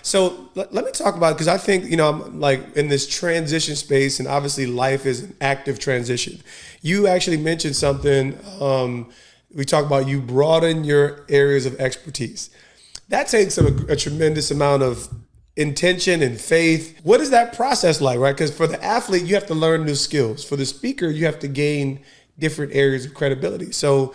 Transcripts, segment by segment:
So let me talk about it, because I think, I'm like in this transition space, and obviously life is an active transition. You actually mentioned something. We talk about you broaden your areas of expertise. That takes a tremendous amount of intention and faith. What is that process like, right? Because for the athlete, you have to learn new skills. For the speaker, you have to gain different areas of credibility. So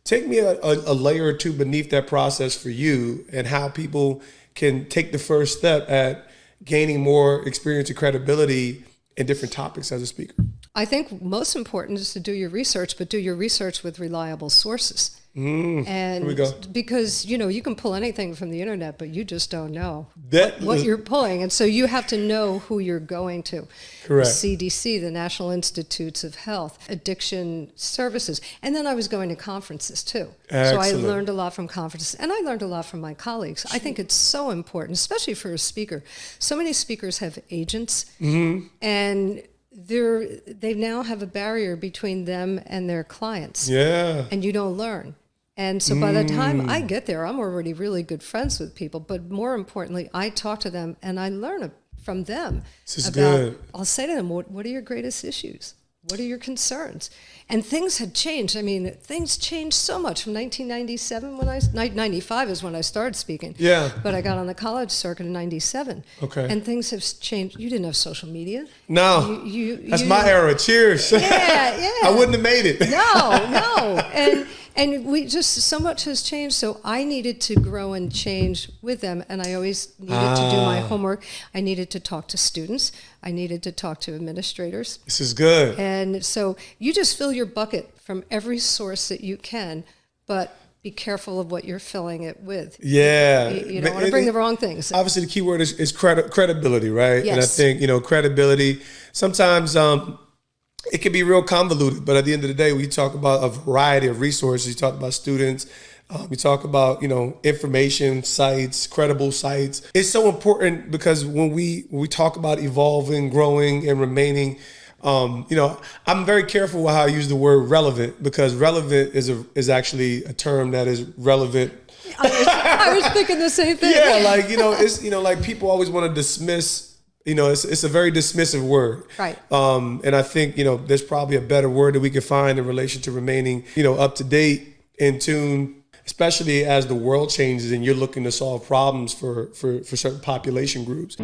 take me a layer or two beneath that process for you, and how people can take the first step at gaining more experience and credibility in different topics as a speaker. I think most important is to do your research, but do your research with reliable sources. And Here we go. Because, you can pull anything from the internet, but you just don't know That what is- you're pulling. And so you have to know who you're going to. Correct. The CDC, the National Institutes of Health, addiction services. And then I was going to conferences too. Excellent. So I learned a lot from conferences, and I learned a lot from my colleagues. I think it's so important, especially for a speaker. So many speakers have agents, and they now have a barrier between them and their clients. Yeah. And you don't learn. And so by the time I get there, I'm already really good friends with people. But more importantly, I talk to them and I learn from them. This is good. I'll say to them, what are your greatest issues? What are your concerns? And things had changed. I mean, things changed so much from 1997 when 95 is when I started speaking. Yeah. But I got on the college circuit in 97. Okay. And things have changed. You didn't have social media. No. That's my era. Cheers. Yeah. I wouldn't have made it. No. And we just, so much has changed. So I needed to grow and change with them. And I always needed to do my homework. I needed to talk to students. I needed to talk to administrators. This is good. And so you just fill your bucket from every source that you can, but be careful of what you're filling it with. Yeah. You don't want to bring the wrong things. Obviously, the key word is credibility, right? Yes. And I think, credibility, sometimes it can be real convoluted, but at the end of the day, we talk about a variety of resources. You talk about students, we talk about, information sites, credible sites. It's so important because when we talk about evolving, growing, and remaining, I'm very careful with how I use the word relevant, because relevant is actually a term that is relevant. I was thinking the same thing. Yeah, it's like people always want to dismiss. It's a very dismissive word. Right. And I think, there's probably a better word that we could find in relation to remaining, up to date, in tune, especially as the world changes and you're looking to solve problems for certain population groups.